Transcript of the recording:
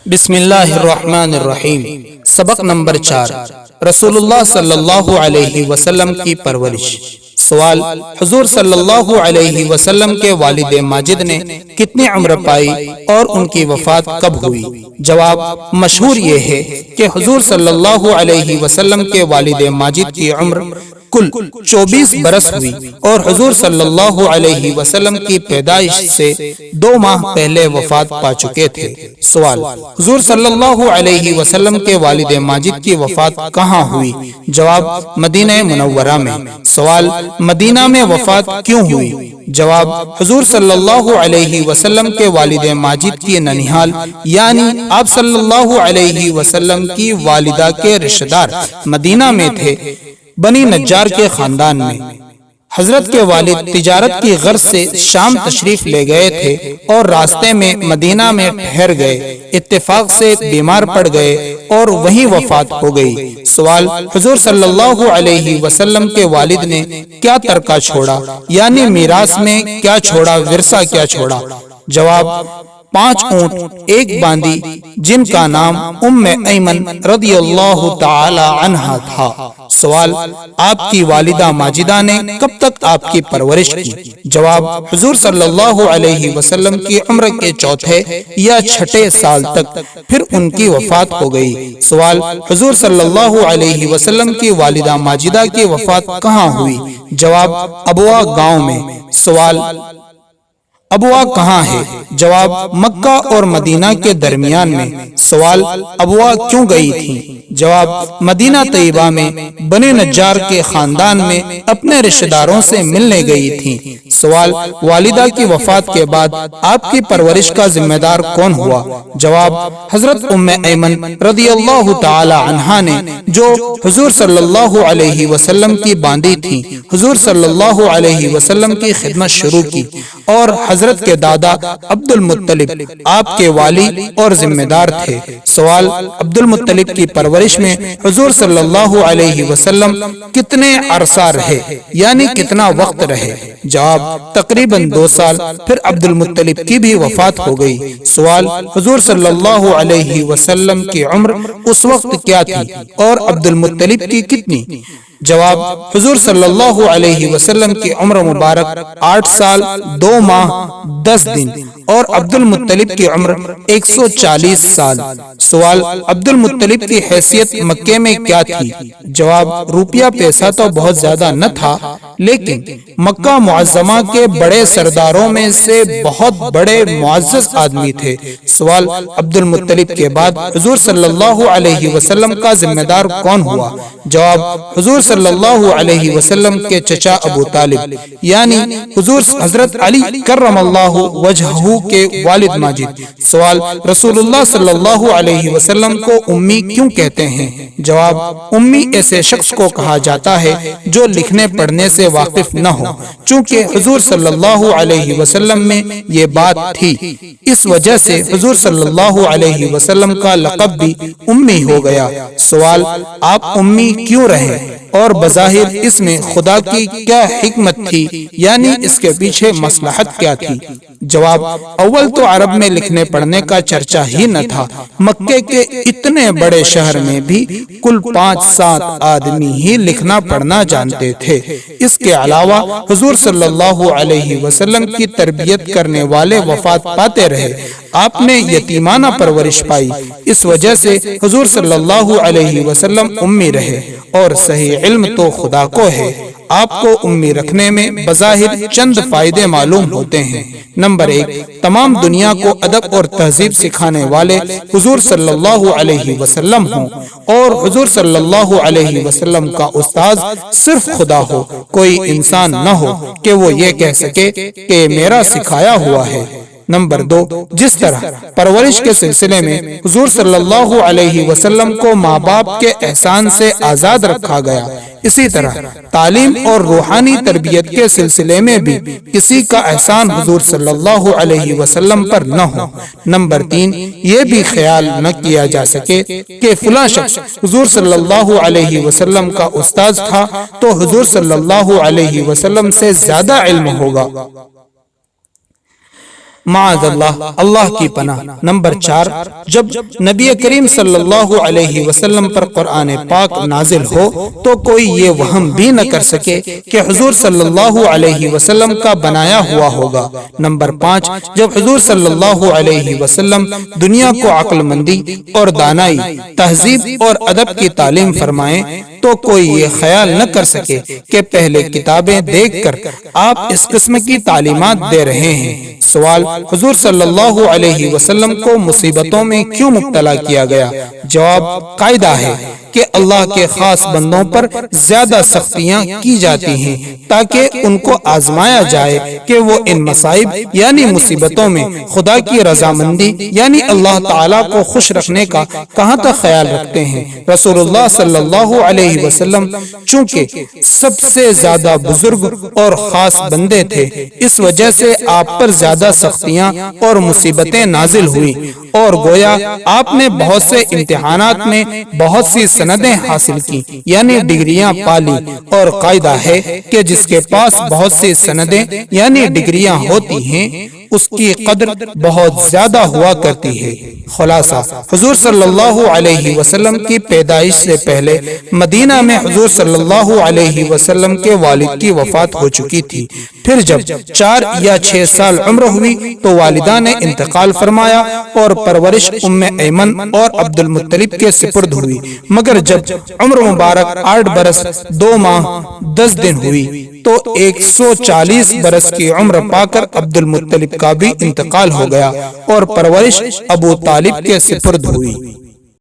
بسم اللہ الرحمن الرحیم۔ سبق نمبر 4، رسول اللہ صلی اللہ علیہ وسلم کی پرورش۔ سوال، حضور صلی اللہ علیہ وسلم کے والد ماجد نے کتنی عمر پائی اور ان کی وفات کب ہوئی؟ جواب، مشہور یہ ہے کہ حضور صلی اللہ علیہ وسلم کے والد ماجد کی عمر کل 24 برس ہوئی اور حضور صلی اللہ علیہ وسلم کی پیدائش سے 2 ماہ پہلے وفات پا چکے تھے۔ سوال، حضور صلی اللہ علیہ وسلم کے والد ماجد کی وفات کہاں ہوئی؟ جواب، مدینہ منورہ میں۔ سوال، مدینہ میں وفات کیوں ہوئی؟ جواب، حضور صلی اللہ علیہ وسلم کے والد ماجد کی ننیحال یعنی آپ صلی اللہ علیہ وسلم کی والدہ کے رشتہ دار مدینہ میں تھے، بنی نجار کے خاندان میں۔ حضرت کے والد تجارت کی غرض سے شام تشریف لے گئے تھے اور راستے میں مدینہ میں ٹھہر گئے، اتفاق سے بیمار پڑ گئے اور وہیں وفات ہو گئی۔ سوال، حضور صلی اللہ علیہ وسلم کے والد نے کیا ترکہ چھوڑا یعنی میراث میں کیا چھوڑا، ورثہ کیا چھوڑا؟ جواب، 5 اونٹ، 1 باندی جن کا نام ام ایمن رضی اللہ تعالی عنہا تھا۔ سوال، آپ کی والدہ ماجدہ نے کب تک آپ کی پرورش کی؟ جواب، حضور صلی اللہ علیہ وسلم کی عمر کے 4تھے یا 6 سال تک، پھر ان کی وفات ہو گئی۔ سوال، حضور صلی اللہ علیہ وسلم کی والدہ ماجدہ کی وفات کہاں ہوئی؟ جواب، ابوا گاؤں میں۔ سوال، ابوا کہاں ہے؟ جواب، مکہ اور مدینہ کے درمیان میں۔ سوال، ابوا کیوں گئی تھی؟ جواب، مدینہ طیبہ میں بنی نجار کے خاندان میں اپنے رشتہ داروں سے ملنے گئی تھی۔ سوال، والدہ کی وفات کے بعد آپ کی پرورش کا ذمہ دار کون ہوا؟ جواب، حضرت ام ایمن رضی اللہ تعالی عنہا نے، جو حضور صلی اللہ علیہ وسلم کی باندی تھی۔ حضور صلی اللہ علیہ وسلم کی خدمت شروع کی اور حضرت کے دادا عبد المطلب آپ کے والی اور ذمہ دار تھے۔ سوال، عبد المطلب کی پرورش میں حضور صلی اللہ علیہ وسلم کتنے عرصہ رہے یعنی کتنا وقت رہے؟ جواب، تقریباً 2 سال، پھر عبد المطلب کی بھی وفات ہو گئی۔ سوال، حضور صلی اللہ علیہ وسلم کی عمر اس وقت کیا تھی اور عبد المطلب کی کتنی؟ جواب، حضور صلی اللہ علیہ وسلم کی عمر مبارک 8 سال 2 ماہ 10 دن اور عبد المطلب کی عمر 140 سال۔ سوال، عبد المطلب کی حیثیت مکے میں کیا تھی؟ جواب، روپیہ پیسہ تو بہت زیادہ نہ تھا، لیکن مکہ معظمہ کے بڑے سرداروں میں سے بہت بڑے معزز آدمی تھے۔ سوال، عبد المطلب کے بعد حضور صلی اللہ علیہ وسلم کا ذمہ دار کون ہوا؟ جواب، حضور صلی اللہ علیہ وسلم کے چچا ابو طالب یعنی حضور حضرت علی کرم اللہ وجہہ کے والد ماجد۔ سوال، رسول اللہ صلی اللہ علیہ وسلم کو امی کیوں کہتے ہیں؟ جواب، امی ایسے شخص کو کہا جاتا ہے جو لکھنے پڑھنے سے واقف نہ ہو، چونکہ حضور صلی اللہ علیہ وسلم میں یہ بات تھی، اس وجہ سے حضور صلی اللہ علیہ وسلم کا لقب بھی امی ہو گیا۔ سوال، آپ امی کیوں رہے اور بظاہر اس میں خدا کی کیا حکمت تھی یعنی اس کے پیچھے مصلحت کیا تھی؟ جواب، اول تو عرب میں لکھنے پڑھنے کا چرچا ہی نہ تھا، مکے کے اتنے بڑے شہر میں بھی کل 5-7 آدمی ہی لکھنا پڑھنا جانتے تھے۔ اس کے علاوہ حضور صلی اللہ علیہ وسلم کی تربیت کرنے والے وفات پاتے رہے، آپ نے یتیمانہ پرورش پائی، اس وجہ سے حضور صلی اللہ علیہ وسلم امی رہے، اور صحیح علم تو خدا کو ہے۔ آپ کو امی رکھنے میں بظاہر چند فائدے معلوم ہوتے ہیں۔ نمبر 1، تمام دنیا کو ادب اور تہذیب سکھانے والے حضور صلی اللہ علیہ وسلم ہوں، اور حضور صلی اللہ علیہ وسلم کا استاذ صرف خدا ہو، کوئی انسان نہ ہو کہ وہ یہ کہہ سکے کہ میرا سکھایا ہوا ہے۔ نمبر 2، جس طرح پرورش کے سلسلے میں حضور صلی اللہ علیہ وسلم کو ماں باپ کے احسان سے آزاد رکھا گیا، اسی طرح تعلیم اور روحانی تربیت کے سلسلے میں بھی کسی کا احسان حضور صلی اللہ علیہ وسلم پر نہ ہو۔ نمبر 3، یہ بھی خیال نہ کیا جا سکے کہ فلاں شخص حضور صلی اللہ علیہ وسلم کا استاذ تھا تو حضور صلی اللہ علیہ وسلم سے زیادہ علم ہوگا۔ معاذ اللہ، اللہ کی پناہ۔ نمبر 4، جب نبی کریم صلی اللہ علیہ وسلم پر قرآن پاک نازل ہو تو کوئی یہ وہم بھی نہ کر سکے کہ حضور صلی اللہ علیہ وسلم کا بنایا ہوا ہوگا۔ نمبر 5، جب حضور صلی اللہ علیہ وسلم دنیا کو عقل مندی اور دانائی، تہذیب اور ادب کی تعلیم فرمائیں تو کوئی یہ خیال نہ کر سکے کہ پہلے کتابیں دیکھ کر آپ اس قسم کی تعلیمات دے رہے ہیں۔ سوال، حضور صلی اللہ علیہ وسلم کو مصیبتوں میں کیوں مبتلا کیا گیا؟ جواب، قاعدہ ہے کہ اللہ کے خاص بندوں پر زیادہ سختیاں کی جاتی ہیں تاکہ ان کو آزمایا جائے کہ وہ ان مصائب یعنی مصیبتوں میں خدا کی رضامندی یعنی اللہ تعالیٰ کو خوش رکھنے کا کہاں تک خیال رکھتے ہیں۔ رسول اللہ صلی اللہ علیہ وسلم چونکہ سب سے زیادہ بزرگ اور خاص بندے تھے، اس وجہ سے آپ پر زیادہ سختیاں اور مصیبتیں نازل ہوئی اور گویا آپ نے بہت سے امتحانات میں بہت سی سندیں حاصل کی یعنی ڈگریاں پالی، اور قاعدہ ہے کہ جس کے پاس بہت سی سندیں یعنی ڈگریاں ہوتی ہیں اس کی قدر بہت زیادہ ہوا کرتی ہے۔ خلاصہ، حضور صلی اللہ علیہ وسلم کی پیدائش سے پہلے مدینہ میں حضور صلی اللہ علیہ وسلم کے والد کی وفات ہو چکی تھی۔ پھر جب 4 یا 6 سال عمر ہوئی تو والدہ نے انتقال فرمایا اور پرورش ام ایمن اور عبد المطلب کے سپرد ہوئی، مگر جب عمر مبارک 8 برس 2 ماہ 10 دن ہوئی تو 140 برس کی عمر پا کر عبد المطلب کا بھی انتقال ہو گیا اور پرورش ابو طالب کے سپرد ہوئی۔